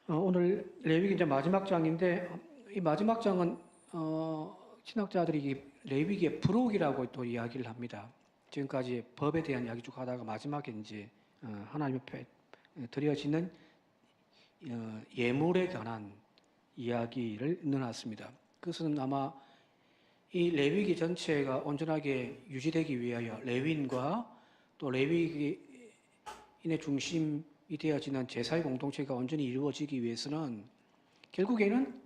오늘 레위기 이제 마지막 장인데 이 마지막 장은 신학자들이 이 레위기의 프록이라고 또 이야기를 합니다. 지금까지 법에 대한 이야기 쭉 하다가 마지막에 이제 하나님 앞에 드려지는 예물에 관한 이야기를 넣어놨습니다. 그것은 아마 이 레위기 전체가 온전하게 유지되기 위하여 레위인과 또 레위인의 중심이 되어지는 제사의 공동체가 온전히 이루어지기 위해서는 결국에는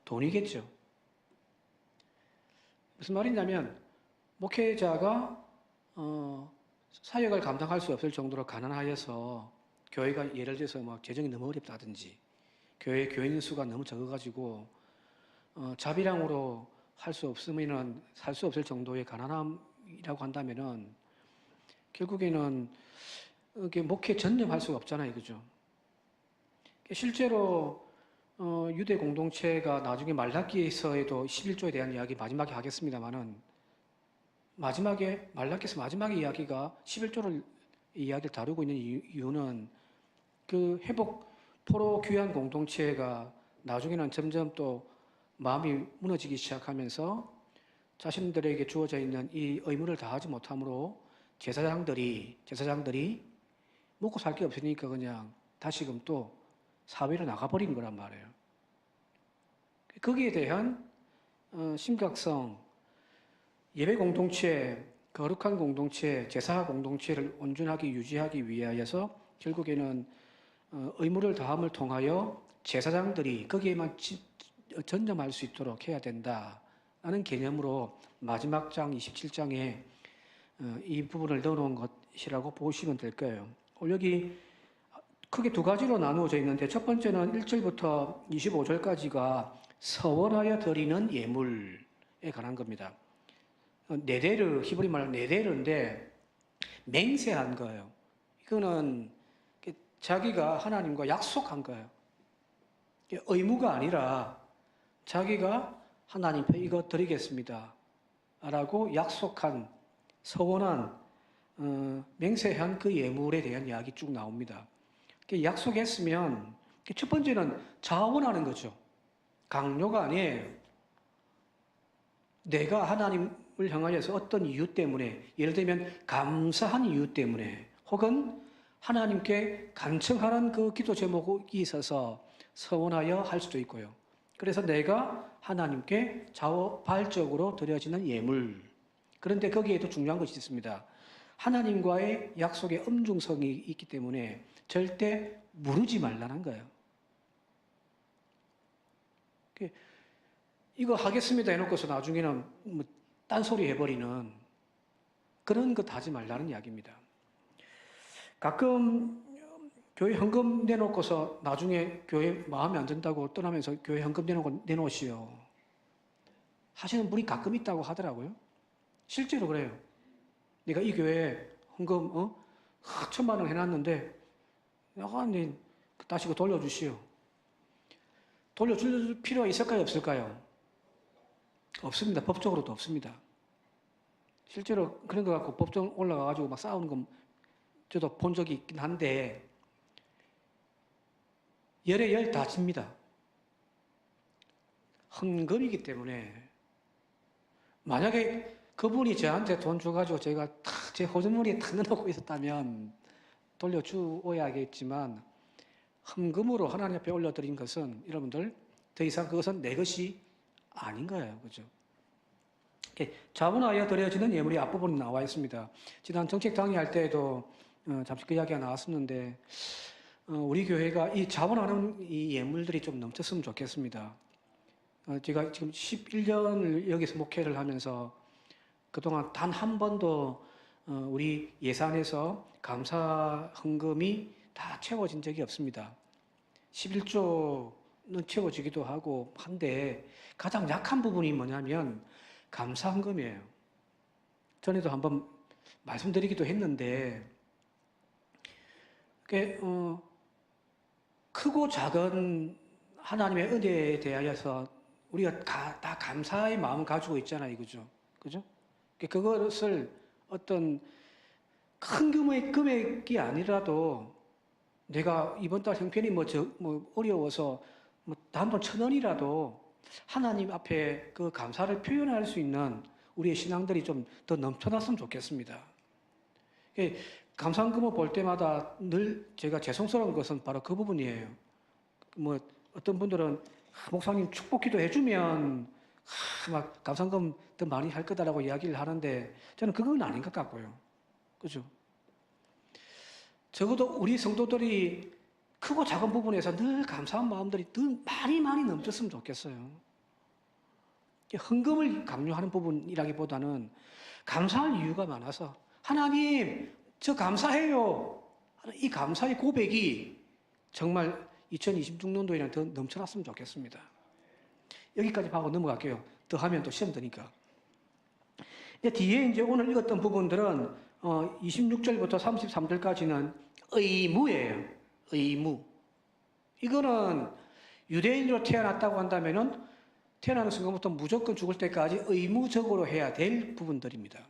돈이겠죠. 무슨 말이냐면 목회자가 사역을 감당할 수 없을 정도로 가난하여서 교회가 예를 들어서 막 재정이 너무 어렵다든지 교인 수가 너무 적어가지고 자비량으로 할 수 없으면은 살 수 없을 정도의 가난함이라고 한다면은 결국에는 이게 목회에 전념할 수가 없잖아요, 그죠? 실제로 유대 공동체가 나중에 말라기에서에도 11조에 대한 이야기 마지막에 하겠습니다만은 말라기에서 마지막에 이야기가 11조를 이야기를 다루고 있는 이유는 그 회복 포로 귀한 공동체가 나중에는 점점 또 마음이 무너지기 시작하면서 자신들에게 주어져 있는 이 의무를 다하지 못함으로 제사장들이 먹고 살 게 없으니까 그냥 다시금 또 사회로 나가버린 거란 말이에요. 거기에 대한 심각성, 예배 공동체, 거룩한 공동체, 제사 공동체를 온전하게 유지하기 위하여서 결국에는 의무를 다함을 통하여 제사장들이 거기에만 전념할 수 있도록 해야 된다라는 개념으로 마지막 장 27장에 이 부분을 넣어놓은 것이라고 보시면 될 거예요. 여기 크게 두 가지로 나누어져 있는데 첫 번째는 1절부터 25절까지가 서원하여 드리는 예물에 관한 겁니다. 네데르, 히브리 말로 네데르인데 맹세한 거예요. 이거는 자기가 하나님과 약속한 거예요. 의무가 아니라 자기가 하나님 앞에 이거 드리겠습니다 라고 약속한 서원한 맹세한 그 예물에 대한 이야기 쭉 나옵니다. 약속했으면 첫 번째는 자원하는 거죠. 강요가 아니에요. 내가 하나님을 향하여서 어떤 이유 때문에, 예를 들면 감사한 이유 때문에 혹은 하나님께 간청하는 그 기도 제목이 있어서 서원하여 할 수도 있고요. 그래서 내가 하나님께 자발적으로 드려지는 예물. 그런데 거기에도 중요한 것이 있습니다. 하나님과의 약속의 엄중성이 있기 때문에 절대 무르지 말라는 거예요. 이거 하겠습니다 해놓고서 나중에는 뭐 딴소리 해버리는 그런 것 하지 말라는 이야기입니다. 가끔 교회 헌금 내놓고서 나중에 교회 마음에 안 든다고 떠나면서 교회 헌금 내놓으시오 하시는 분이 가끔 있다고 하더라고요. 실제로 그래요. 내가 이 교회에 헌금 1,000만 원 해놨는데 약간 다시 그 돌려주시오. 돌려줄 필요가 있을까요? 없을까요? 없습니다. 법적으로도 없습니다. 실제로 그런 거 갖고 법정 올라가가지고 막 싸우는 건 저도 본 적이 있긴 한데 열에 열 다 집니다. 헌금이기 때문에 만약에 그분이 저한테 돈 줘가지고 제가 제 호주머니에 탁 넣어놓고 있었다면 돌려주어야겠지만 헌금으로 하나님 앞에 올려드린 것은 여러분들 더 이상 그것은 내 것이 아닌 거예요. 그죠? 자원하여 드려지는 예물이 앞부분에 나와 있습니다. 지난 정책 당의할 때에도 잠시 그 이야기가 나왔었는데 우리 교회가 이 자원하는 이 예물들이 좀 넘쳤으면 좋겠습니다. 제가 지금 11년을 여기서 목회를 하면서 그동안 단 한 번도 우리 예산에서 감사 헌금이 다 채워진 적이 없습니다. 11조는 채워지기도 하고 한데 가장 약한 부분이 뭐냐면 감사 헌금이에요. 전에도 한번 말씀드리기도 했는데 크고 작은 하나님의 은혜에 대하여서 우리가 다 감사의 마음을 가지고 있잖아요. 그죠? 그죠? 그것을 어떤 큰 금액이 아니라도 내가 이번 달 형편이 뭐 어려워서 뭐 단돈 1,000원이라도 하나님 앞에 그 감사를 표현할 수 있는 우리의 신앙들이 좀 더 넘쳐났으면 좋겠습니다. 감사헌금을 볼 때마다 늘 제가 죄송스러운 것은 바로 그 부분이에요. 뭐 어떤 분들은 목사님 축복기도 해주면 막 감사헌금 더 많이 할 거다라고 이야기를 하는데 저는 그건 아닌 것 같고요. 그죠? 적어도 우리 성도들이 크고 작은 부분에서 늘 감사한 마음들이 늘 많이 넘쳤으면 좋겠어요. 헌금을 강요하는 부분이라기보다는 감사할 이유가 많아서 하나님 저 감사해요. 이 감사의 고백이 정말 2026년도에는 더 넘쳐났으면 좋겠습니다. 여기까지 하고 넘어갈게요. 더 하면 또 시험 드니까. 뒤에 이제 오늘 읽었던 부분들은 26절부터 33절까지는 의무예요. 의무. 이거는 유대인으로 태어났다고 한다면은 태어나는 순간부터 무조건 죽을 때까지 의무적으로 해야 될 부분들입니다.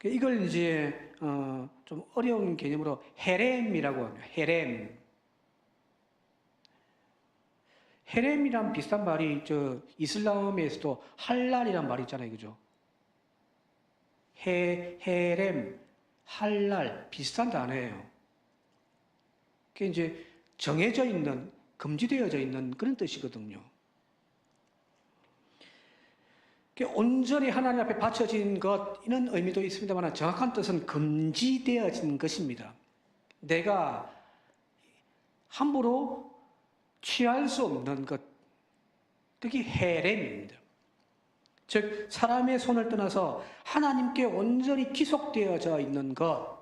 이걸 이제 좀 어려운 개념으로 헤렘이라고 합니다. 헤렘. 헤렘이랑 비슷한 말이 이슬람에서도 할랄이란 말이 있잖아요, 그죠? 헤렘, 할랄 비슷한 단어예요. 그게 이제 정해져 있는, 금지되어져 있는 그런 뜻이거든요. 온전히 하나님 앞에 바쳐진 것, 이런 의미도 있습니다만 정확한 뜻은 금지되어진 것입니다. 내가 함부로 취할 수 없는 것, 그게 헤렘입니다. 즉 사람의 손을 떠나서 하나님께 온전히 기속되어져 있는 것.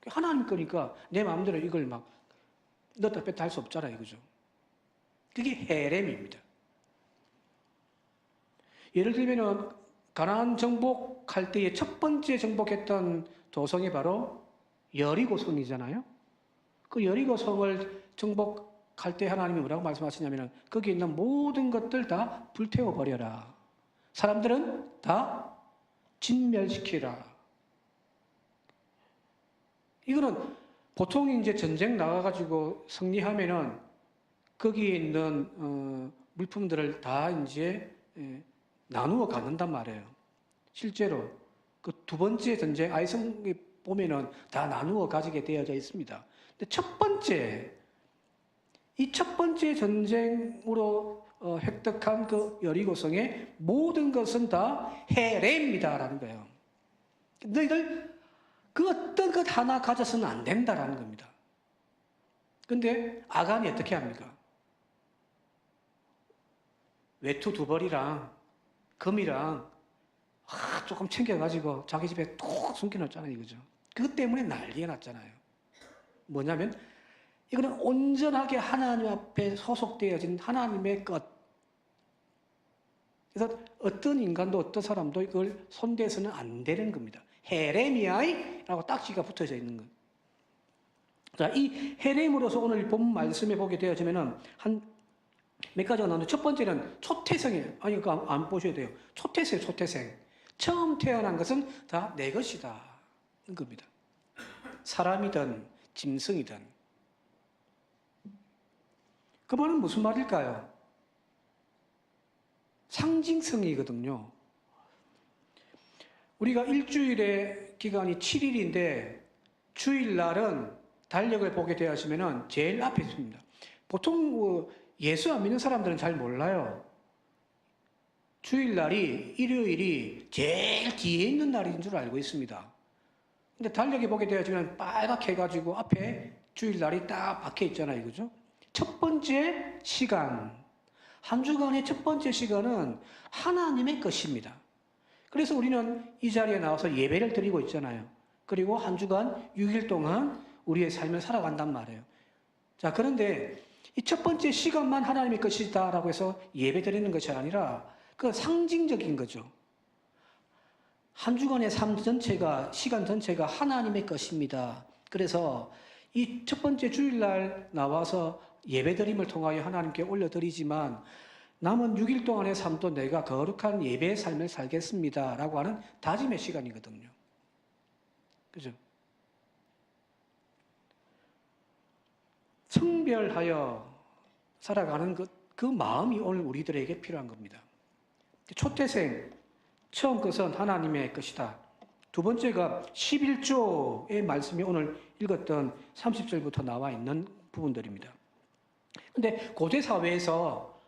하나님 거니까 내 마음대로 이걸 막 넣었다 뺐다 할 수 없잖아요, 그죠? 그게 헤렘입니다. 예를 들면은 가나안 정복할 때에 첫 번째 정복했던 도성이 바로 여리고성이잖아요. 그 여리고성을 정복할 때 하나님이 뭐라고 말씀하시냐면은 거기 있는 모든 것들 다 불태워 버려라. 사람들은 다 진멸시키라. 이거는 보통 이제 전쟁 나가가지고 승리하면은 거기에 있는 물품들을 다 이제 나누어 갖는단 말이에요. 실제로 그 두 번째 전쟁 아이성에 보면은 다 나누어 가지게 되어져 있습니다. 근데 이 첫 번째 전쟁으로 획득한 그 여리고성의 모든 것은 다 헤렘이다라는 거예요. 너희들 그 어떤 것 하나 가져서는 안 된다라는 겁니다. 근데 아간이 어떻게 합니까? 외투 2벌이랑 금이랑 조금 챙겨가지고 자기 집에 톡 숨겨놨잖아요, 이거죠. 그것 때문에 난리가 났잖아요. 뭐냐면 이거는 온전하게 하나님 앞에 소속되어진 하나님의 것. 그래서 어떤 인간도 어떤 사람도 이걸 손대서는 안 되는 겁니다. 헤레미야이라고 딱지가 붙어져 있는 것. 자, 이 헤렘으로서 오늘 본 말씀에 보게 되어지면은 몇 가지가 나오는데 첫 번째는 초태생이에요. 아니, 그거 안 보셔야 돼요. 초태생. 처음 태어난 것은 다 내 것이다. 는 겁니다. 사람이든 짐승이든. 그 말은 무슨 말일까요? 상징성이거든요. 우리가 일주일의 기간이 7일인데 주일날은 달력을 보게 되었으면 제일 앞에 있습니다. 보통 예수 안 믿는 사람들은 잘 몰라요. 주일날이 일요일이 제일 뒤에 있는 날인 줄 알고 있습니다. 근데 달력에 보게 되어지면 빨갛게 해가지고 앞에 주일날이 딱 박혀 있잖아요. 그죠? 첫 번째 시간, 한 주간의 첫 번째 시간은 하나님의 것입니다. 그래서 우리는 이 자리에 나와서 예배를 드리고 있잖아요. 그리고 한 주간 6일 동안 우리의 삶을 살아간단 말이에요. 자, 그런데 이 첫 번째 시간만 하나님의 것이다라고 해서 예배 드리는 것이 아니라 그 상징적인 거죠. 한 주간의 삶 전체가, 시간 전체가 하나님의 것입니다. 그래서 이 첫 번째 주일날 나와서 예배드림을 통하여 하나님께 올려드리지만 남은 6일 동안의 삶도 내가 거룩한 예배의 삶을 살겠습니다. 라고 하는 다짐의 시간이거든요. 그죠? 성별하여 살아가는 그 마음이 오늘 우리들에게 필요한 겁니다. 초태생, 처음 것은 하나님의 것이다. 두 번째가 11조의 말씀이 오늘 읽었던 30절부터 나와 있는 부분들입니다. 근데 고대 사회에서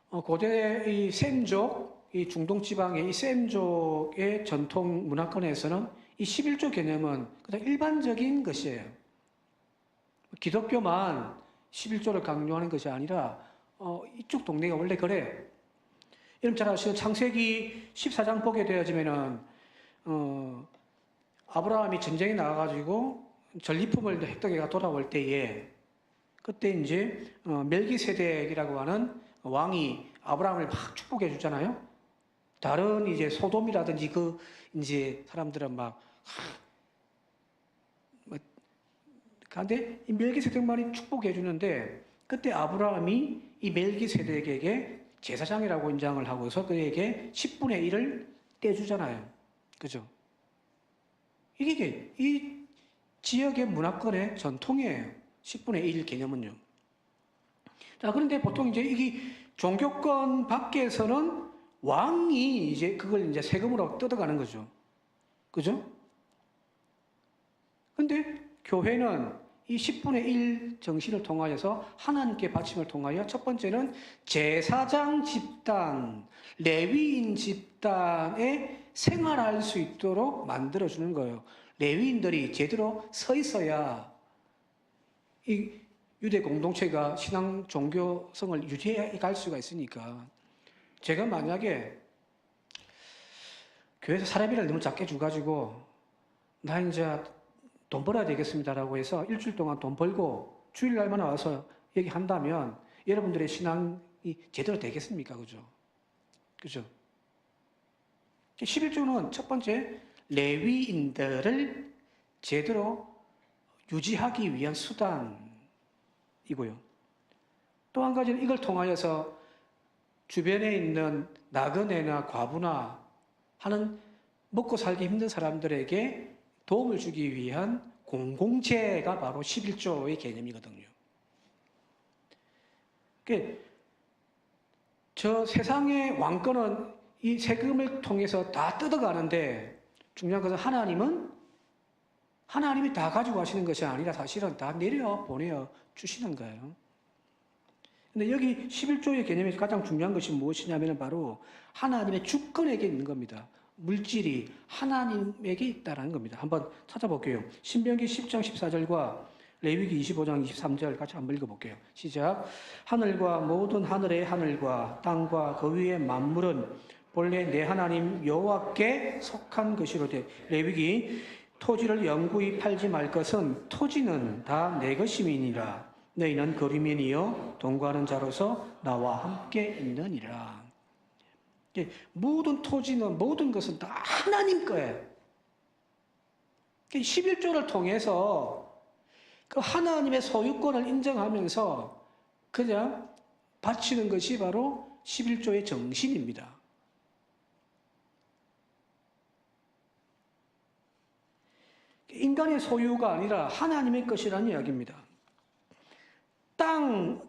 고대 이 셈족, 이 중동 지방의 이 셈족의 전통 문화권에서는 이 11조 개념은 그냥 일반적인 것이에요. 기독교만 11조를 강요하는 것이 아니라 이쪽 동네가 원래 그래요. 여러분 잘 아시는 창세기 14장 보게 되어지면은 아브라함이 전쟁에 나가가지고 전리품을 획득해가 돌아올 때에 그때 이제 멜기세덱이라고 하는 왕이 아브라함을 막 축복해 주잖아요. 다른 이제 소돔이라든지 그 이제 사람들은 그런데 이 멜기세덱만이 축복해 주는데 그때 아브라함이 이 멜기세덱에게 제사장이라고 인정을 하고서 그에게 10분의 1을 떼주잖아요. 그죠? 이게 이 지역의 문화권의 전통이에요. 10분의 1 개념은요. 자, 그런데 보통 이제 이게 종교권 밖에서는 왕이 이제 그걸 이제 세금으로 뜯어가는 거죠. 그죠? 근데 교회는 이 10분의 1 정신을 통하여서 하나님께 바침을 통하여 첫 번째는 제사장 집단, 레위인 집단에 생활할 수 있도록 만들어주는 거예요. 레위인들이 제대로 서 있어야 이 유대 공동체가 신앙 종교성을 유지해 갈 수가 있으니까 제가 만약에 교회에서 사례비를 너무 작게 줘가지고 나 이제 돈 벌어야 되겠습니다라고 해서 일주일 동안 돈 벌고 주일날만 와서 얘기한다면 여러분들의 신앙이 제대로 되겠습니까? 그죠? 그죠? 11조는 첫 번째 레위인들을 제대로 유지하기 위한 수단이고요. 또 한 가지는 이걸 통하여서 주변에 있는 나그네나 과부나 하는 먹고 살기 힘든 사람들에게 도움을 주기 위한 공공재가 바로 11조의 개념이거든요. 저 세상의 왕권은 이 세금을 통해서 다 뜯어가는데 중요한 것은 하나님이 다 가지고 가시는 것이 아니라 사실은 다 보내어 주시는 거예요. 근데 여기 11조의 개념에서 가장 중요한 것이 무엇이냐면 바로 하나님의 주권에게 있는 겁니다. 물질이 하나님에게 있다는 겁니다. 한번 찾아볼게요. 신명기 10장 14절과 레위기 25장 23절 같이 한번 읽어볼게요. 시작. 하늘과 모든 하늘의 하늘과 땅과 그 위의 만물은 본래 내 하나님 여호와께 속한 것이로되 레위기 토지를 영구히 팔지 말 것은 토지는 다 내 것임이니라. 너희는 거류민이여 동거하는 자로서 나와 함께 있느니라. 모든 토지는 모든 것은 다 하나님 거예요. 11조를 통해서 그 하나님의 소유권을 인정하면서 그냥 바치는 것이 바로 11조의 정신입니다. 인간의 소유가 아니라 하나님의 것이라는 이야기입니다. 땅은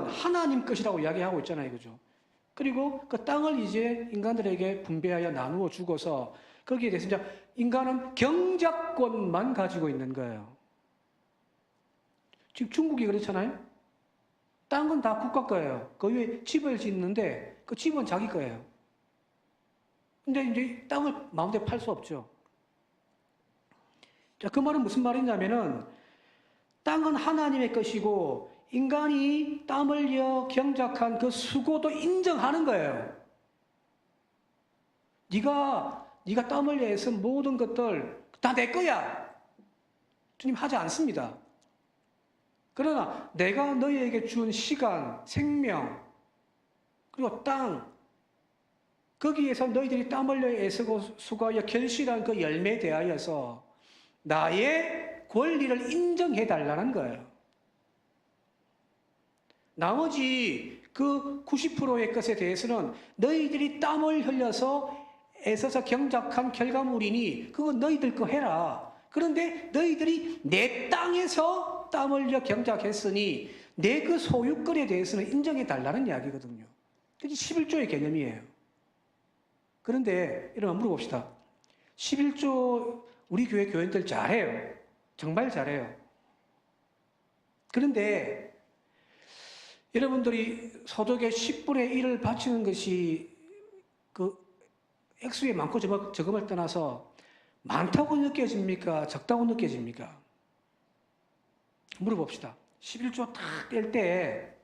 하나님 것이라고 이야기하고 있잖아요. 그죠? 그리고 그 땅을 이제 인간들에게 분배하여 나누어 주고서 거기에 대해서 이제 인간은 경작권만 가지고 있는 거예요. 지금 중국이 그렇잖아요. 땅은 다 국가 거예요. 그 위에 집을 짓는데 그 집은 자기 거예요. 근데 이제 땅을 마음대로 팔 수 없죠. 자, 그 말은 무슨 말이냐면은 땅은 하나님의 것이고 인간이 땀 흘려 경작한 그 수고도 인정하는 거예요. 네가 땀 흘려 해서 모든 것들 다 내 거야. 주님 하지 않습니다. 그러나 내가 너희에게 준 시간, 생명, 그리고 땅, 거기에서 너희들이 땀 흘려 애쓰고 수고하여 결실한 그 열매에 대하여서 나의 권리를 인정해 달라는 거예요. 나머지 그 90%의 것에 대해서는 너희들이 땀을 흘려서 애써서 경작한 결과물이니 그건 너희들 거 해라. 그런데 너희들이 내 땅에서 땀 흘려 경작했으니 내 그 소유권에 대해서는 인정해 달라는 이야기거든요. 그게 11조의 개념이에요. 그런데 여러분 물어봅시다. 11조 우리 교회 교인들 잘해요. 정말 잘해요. 그런데 여러분들이 소득의 10분의 1을 바치는 것이 그 액수에 많고 적음을 떠나서 많다고 느껴집니까? 적다고 느껴집니까? 물어봅시다. 11조 딱 뗄 때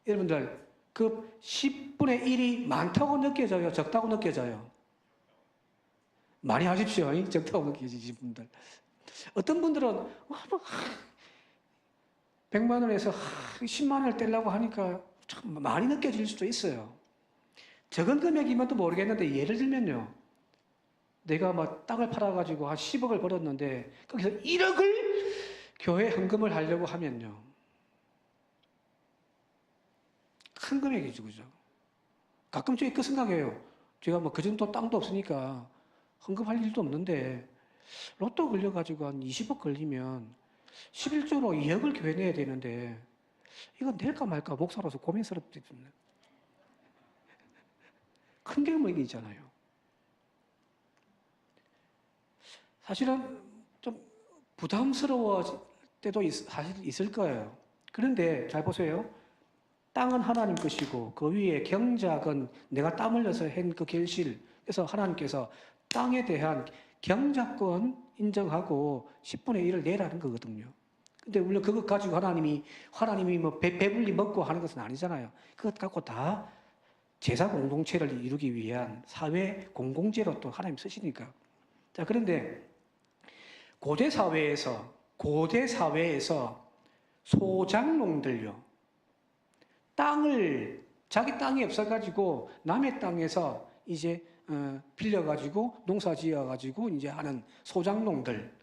여러분들 그 10분의 1이 많다고 느껴져요? 적다고 느껴져요? 많이 하십시오. 적다고 느껴지신 분들. 어떤 분들은 100만 원에서 10만 원을 떼려고 하니까 참 많이 느껴질 수도 있어요. 적은 금액이면 또 모르겠는데 예를 들면요. 내가 막 땅을 팔아가지고 한 10억을 벌었는데 거기서 1억을 교회 헌금을 하려고 하면요. 큰 금액이죠. 그죠? 가끔 저희 그 생각해요. 제가 뭐 그 정도 땅도 없으니까 헌금할 일도 없는데 로또 걸려가지고 한 20억 걸리면 11조로 2억을 교회 내야 되는데 이건 낼까 말까 목사로서 고민스럽거든요. 큰 금액이잖아요. 사실은 좀 부담스러워질 때도 사실 있을 거예요. 그런데 잘 보세요. 땅은 하나님 것이고 그 위에 경작은 내가 땀 흘려서 한 그 결실. 그래서 하나님께서 땅에 대한 경작권 인정하고 10분의 1을 내라는 거거든요. 근데 물론 그것 가지고 하나님이 뭐 배불리 먹고 하는 것은 아니잖아요. 그것 갖고 다 제사 공동체를 이루기 위한 사회 공공재로 또 하나님 쓰시니까. 자, 그런데 고대 사회에서 소장농들요. 자기 땅이 없어가지고 남의 땅에서 이제 빌려가지고 농사 지어가지고 이제 하는 소장농들.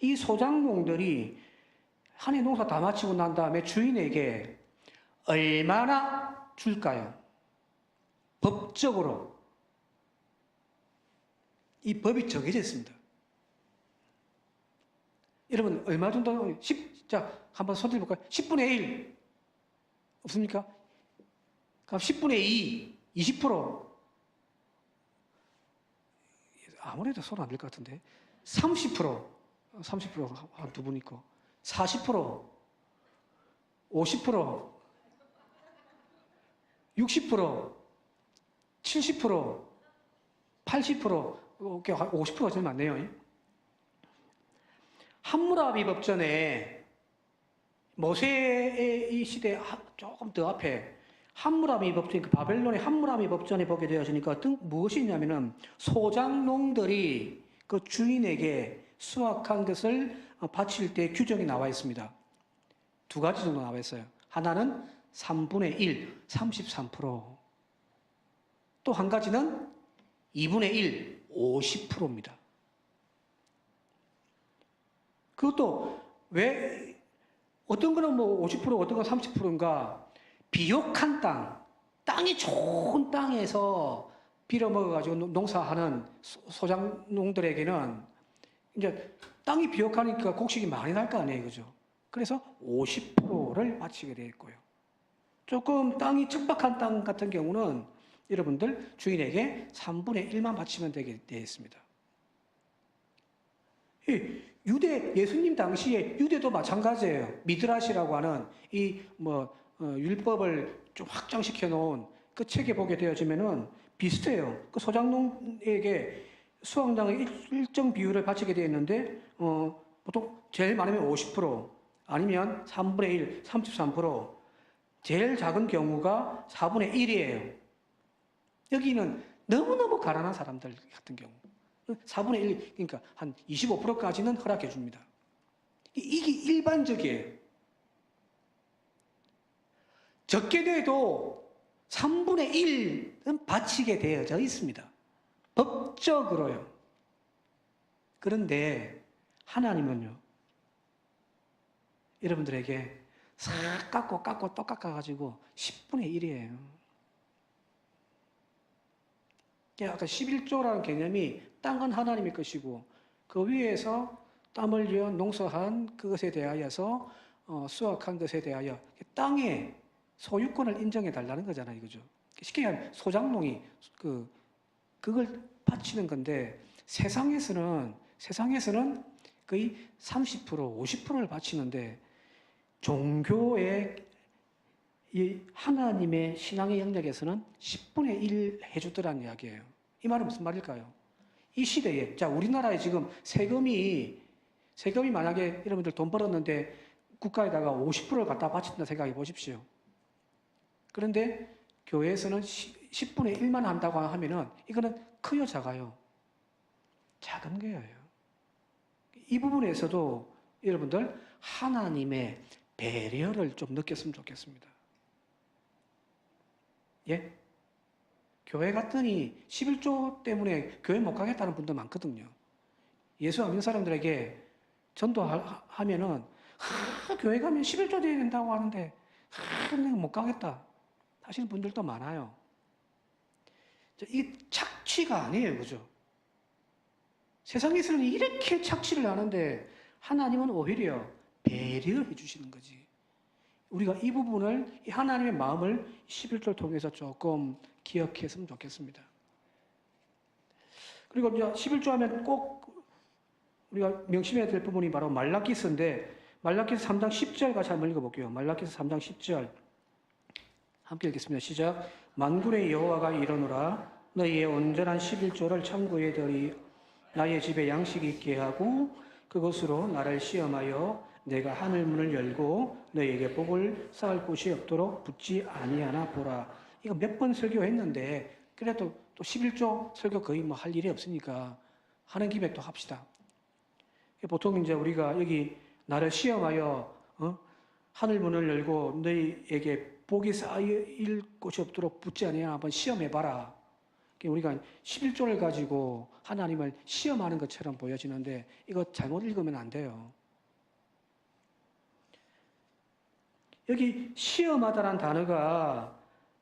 이 소장농들이 한 해 농사 다 마치고 난 다음에 주인에게 얼마나 줄까요? 법적으로. 이 법이 정해져 있습니다. 여러분, 얼마 정도? 자, 한번 손 들어볼까요? 10분의 1. 없습니까? 그럼 10분의 2, 20%. 아무래도 손 안 될 것 같은데. 30%, 한 두 분 있고. 40%, 50%, 60%, 70%, 80%, 50%가 제일 많네요. 함무라비 법전에 모세의 이 시대 조금 더 앞에 함무라비 법전, 그 바벨론의 함무라비 법전에 보게 되어지니까 무엇이 있냐면은 소장농들이 그 주인에게 수확한 것을 바칠 때 규정이 나와 있습니다. 두 가지 정도 나와 있어요. 하나는 3분의 1, 33%. 또 한 가지는 2분의 1, 50%입니다. 그것도 왜 어떤 거는 뭐 50%, 어떤 건 30%인가? 비옥한 땅이 좋은 땅에서 빌어먹어가지고 농사하는 소장농들에게는 이제 땅이 비옥하니까 곡식이 많이 날 거 아니에요, 그죠? 그래서 50%를 바치게 되어 있고요. 조금 땅이 척박한 땅 같은 경우는 여러분들 주인에게 3분의 1만 바치면 되게 되어 있습니다. 예수님 당시에 유대도 마찬가지예요. 미드라시라고 하는 율법을 좀 확장시켜 놓은 그 책에 보게 되어지면은 비슷해요. 그 소장농에게 수확량의 일정 비율을 바치게 되어 있는데, 보통 제일 많으면 50%, 아니면 3분의 1, 33%, 제일 작은 경우가 4분의 1이에요. 여기는 너무너무 가난한 사람들 같은 경우. 4분의 1, 그러니까 한 25%까지는 허락해 줍니다. 이게 일반적이에요. 적게 돼도 3분의 1은 바치게 되어져 있습니다. 법적으로요. 그런데 하나님은요, 여러분들에게 싹 깎고 또 깎아가지고 10분의 1이에요. 아까 11조라는 개념이 땅은 하나님의 것이고 그 위에서 땀 흘려 농사한 그것에 대하여서 수확한 것에 대하여 땅의 소유권을 인정해 달라는 거잖아요, 그죠? 쉽게 말하면 소장농이 그걸 바치는 건데 세상에서는 거의 30%, 50%를 바치는데 종교의 이 하나님의 신앙의 영역에서는 10분의 1 해주더라는 이야기예요. 이 말은 무슨 말일까요? 이 시대에, 자, 우리나라에 지금 세금이 만약에 여러분들 돈 벌었는데 국가에다가 50%를 갖다 바친다 생각해 보십시오. 그런데 교회에서는 10분의 1만 한다고 하면은 이거는 커요, 작아요? 작은 거예요. 이 부분에서도 여러분들 하나님의 배려를 좀 느꼈으면 좋겠습니다. 예? 교회 갔더니 11조 때문에 교회 못 가겠다는 분도 많거든요. 예수 안 믿는 사람들에게 전도하면은 교회 가면 11조 돼야 된다고 하는데 내가 못 가겠다 하시는 분들도 많아요. 이 착취가 아니에요, 그죠? 세상에서는 이렇게 착취를 하는데 하나님은 오히려 배려해 주시는 거지. 우리가 이 부분을, 이 하나님의 마음을 11조를 통해서 조금 기억했으면 좋겠습니다. 그리고 이제 11조 하면 꼭 우리가 명심해야 될 부분이 바로 말라기서인데, 말라기서 3장 10절 같이 한번 읽어볼게요. 말라기서 3장 10절. 함께 읽겠습니다. 시작. 만군의 여호와가 이르노라. 너희의 온전한 11조를 창고에 들이 나의 집에 양식이 있게 하고 그것으로 나를 시험하여 내가 하늘 문을 열고 너희에게 복을 쌓을 곳이 없도록 붙지 아니하나 보라. 이거 몇 번 설교했는데 그래도 또 11조 설교 거의 뭐 할 일이 없으니까 하는 김에 또 합시다. 보통 이제 우리가 여기 나를 시험하여 하늘 문을 열고 너희에게 복이 쌓일 곳이 없도록 붙지 아니하나 한번 시험해봐라. 우리가 11조를 가지고 하나님을 시험하는 것처럼 보여지는데 이거 잘못 읽으면 안 돼요. 여기 시험하다라는 단어가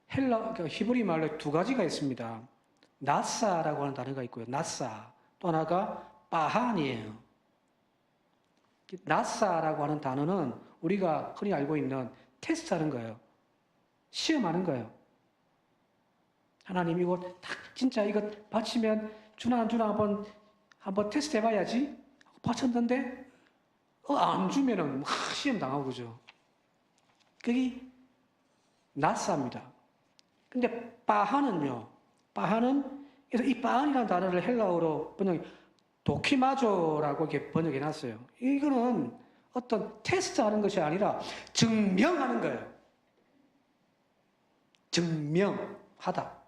히브리 말로 두 가지가 있습니다. 나사라고 하는 단어가 있고요. 나사. 또 하나가 바한이에요. 나사라고 하는 단어는 우리가 흔히 알고 있는 테스트하는 거예요. 시험하는 거예요. 하나님 이거 딱 진짜 이거 바치면 주나 안 주나 한번 테스트 해봐야지. 바쳤는데 안 주면은 시험 당하고 그죠. 그게 나사입니다. 근데 바하는요. 바하는 그래서 이 바한이라는 단어를 헬라어로 도키마조라고 이렇게 번역해놨어요. 이거는 어떤 테스트하는 것이 아니라 증명하는 거예요. 증명하다.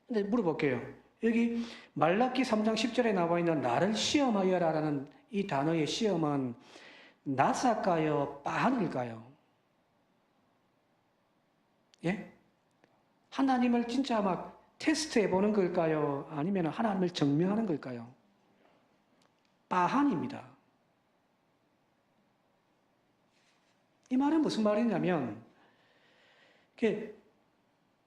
근데 물어볼게요. 여기 말라기 3장 10절에 나와 있는 나를 시험하여라라는 이 단어의 시험은 나사일까요? 바한일까요? 예? 하나님을 진짜 막 테스트해 보는 걸까요? 아니면 하나님을 증명하는 걸까요? 바한입니다. 이 말은 무슨 말이냐면,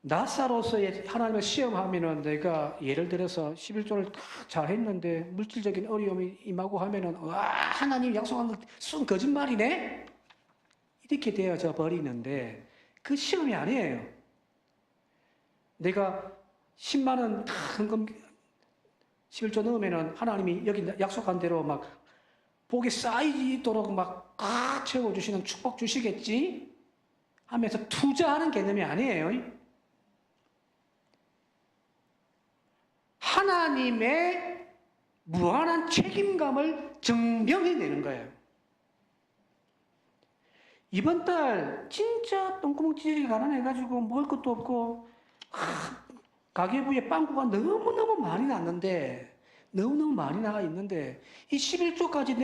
나사로서의 하나님을 시험하면은 내가 예를 들어서 11조를 잘 했는데 물질적인 어려움이 임하고 하면은 와, 하나님 약속한 거 순 거짓말이네? 이렇게 되어져 버리는데 그 시험이 아니에요. 내가 10만 원 헌금 11조 넣으면은 하나님이 여기 약속한 대로 막 복이 쌓이도록 막 채워주시는 축복 주시겠지? 하면서 투자하는 개념이 아니에요. 하나님의 무한한 책임감을 증명해내는 거예요. 이번 달 진짜 똥구멍 찌르게 가난해가지고 먹을 것도 없고 가계부에 빵꾸가 너무너무 많이 났는데 너무너무 많이 나가 있는데 이 11조까지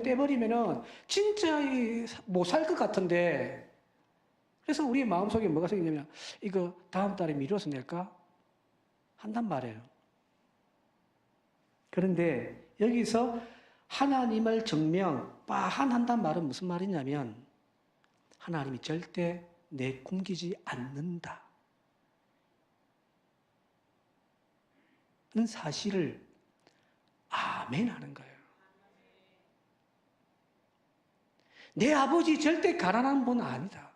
떼버리면은 진짜 못 살 것 같은데 그래서 우리의 마음속에 뭐가 생기냐면 이거 다음 달에 미뤄서 낼까? 한단 말이에요. 그런데 여기서 하나님을 바한한단 말은 무슨 말이냐면 하나님이 절대 내굶기지 않는다. 는 사실을 아멘 하는 거예요. 내 아버지 절대 가난한 분 아니다.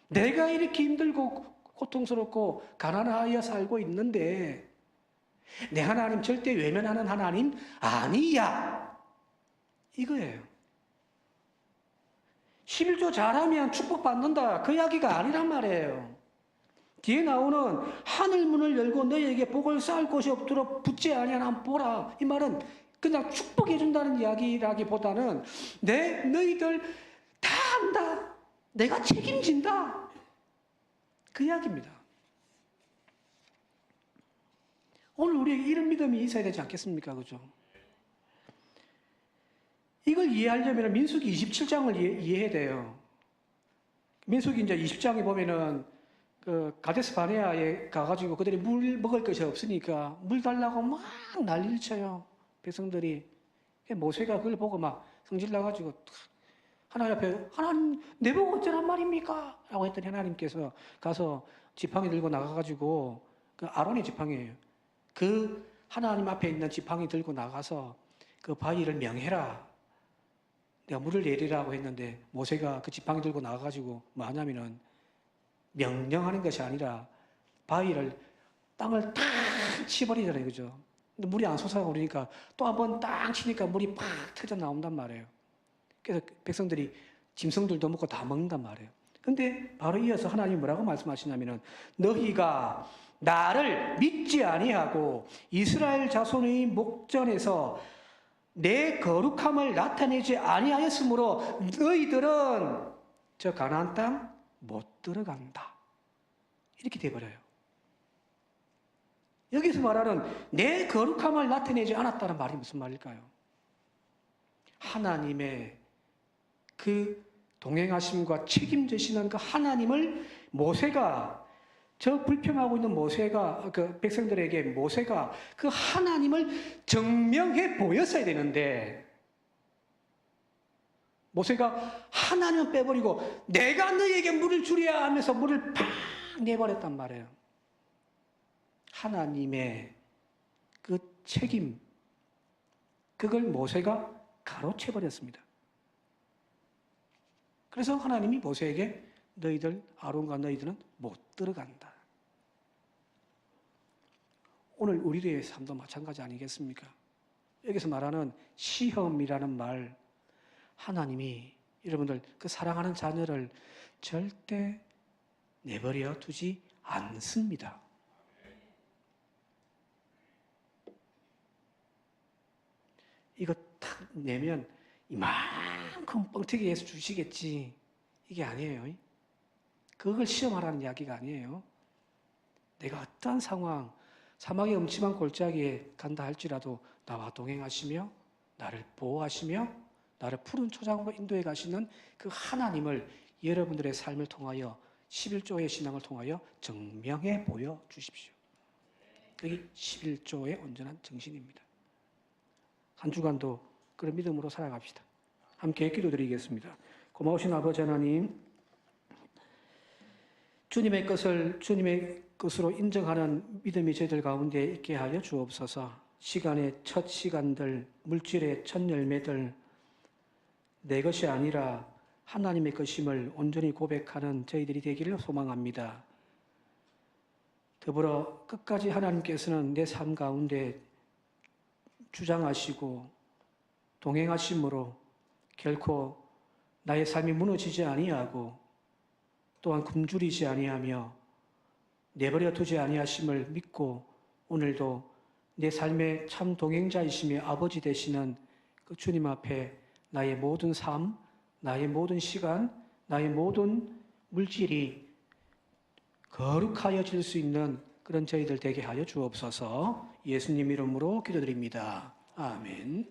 내가 이렇게 힘들고 고통스럽고 가난하여 살고 있는데 내 하나님 절대 외면하는 하나님 아니야. 이거예요. 11조 잘하면 축복받는다. 그 이야기가 아니란 말이에요. 뒤에 나오는 하늘 문을 열고 너희에게 복을 쌓을 곳이 없도록 붙지 아니하나 보라. 이 말은 그냥 축복해 준다는 이야기라기보다는 너희들 다 안다. 내가 책임진다. 그 이야기입니다. 오늘 우리에게 이런 믿음이 있어야 되지 않겠습니까? 그죠? 이걸 이해하려면 민수기 27장을 이해해야 돼요. 민수기 이제 20장에 보면은 그 가데스 바네아에 가가지고 그들이 물 먹을 것이 없으니까 물 달라고 막 난리를 쳐요. 백성들이. 모세가 그걸 보고 막 성질 나가지고 하나님 앞에 하나님 내보고 어쩌란 말입니까? 라고 했더니 하나님께서 가서 지팡이 들고 나가가지고 그 아론의 지팡이에요. 그 하나님 앞에 있는 지팡이 들고 나가서 그 바위를 명해라. 내가 물을 내리라고 했는데 모세가 그 지팡이 들고 나가가지고 뭐 하냐면은 명령하는 것이 아니라 바위를 땅을 탁 치버리잖아요. 그죠? 근데 물이 안 솟아오르니까 또 한 번 딱 치니까 물이 팍 터져 나온단 말이에요. 그래서 백성들이 짐승들도 먹고 다 먹는단 말이에요. 근데 바로 이어서 하나님이 뭐라고 말씀하시냐면은 너희가 나를 믿지 아니하고 이스라엘 자손의 목전에서 내 거룩함을 나타내지 아니하였으므로 너희들은 저 가나안 땅 못 들어간다. 이렇게 돼버려요. 여기서 말하는 내 거룩함을 나타내지 않았다는 말이 무슨 말일까요? 하나님의 그 동행하심과 책임지시는 그 하나님을 모세가 저 불평하고 있는 모세가 그 백성들에게 모세가 그 하나님을 증명해 보였어야 되는데 모세가 하나님을 빼버리고 내가 너희에게 물을 주랴 하면서 물을 팍 내버렸단 말이에요. 하나님의 그 책임 그걸 모세가 가로채버렸습니다. 그래서 하나님이 모세에게 너희들 아론과 너희들은 못 들어간다. 오늘 우리들의 삶도 마찬가지 아니겠습니까? 여기서 말하는 시험이라는 말 하나님이 여러분들 그 사랑하는 자녀를 절대 내버려 두지 않습니다. 이거 탁 내면 이만큼 뻥튀기 해서 주시겠지. 이게 아니에요. 그걸 시험하라는 이야기가 아니에요. 내가 어떠한 상황, 사막의 음침한 골짜기에 간다 할지라도 나와 동행하시며 나를 보호하시며 나를 푸른 초장으로 인도해 가시는 그 하나님을 여러분들의 삶을 통하여 11조의 신앙을 통하여 증명해 보여주십시오. 그게 11조의 온전한 정신입니다. 한 주간도 그런 믿음으로 살아갑시다. 함께 기도드리겠습니다. 고마우신 아버지 하나님, 주님의 것으로 인정하는 믿음이 저희들 가운데 있게 하여 주옵소서. 시간의 첫 시간들, 물질의 첫 열매들, 내 것이 아니라 하나님의 것임을 온전히 고백하는 저희들이 되기를 소망합니다. 더불어 끝까지 하나님께서는 내 삶 가운데 주장하시고 동행하심으로 결코 나의 삶이 무너지지 아니하고 또한 굶주리지 아니하며 내버려 두지 아니하심을 믿고 오늘도 내 삶의 참 동행자이시며 아버지 되시는 그 주님 앞에 나의 모든 삶, 나의 모든 시간, 나의 모든 물질이 거룩하여질 수 있는 그런 저희들 되게 하여 주옵소서. 예수님 이름으로 기도드립니다. 아멘.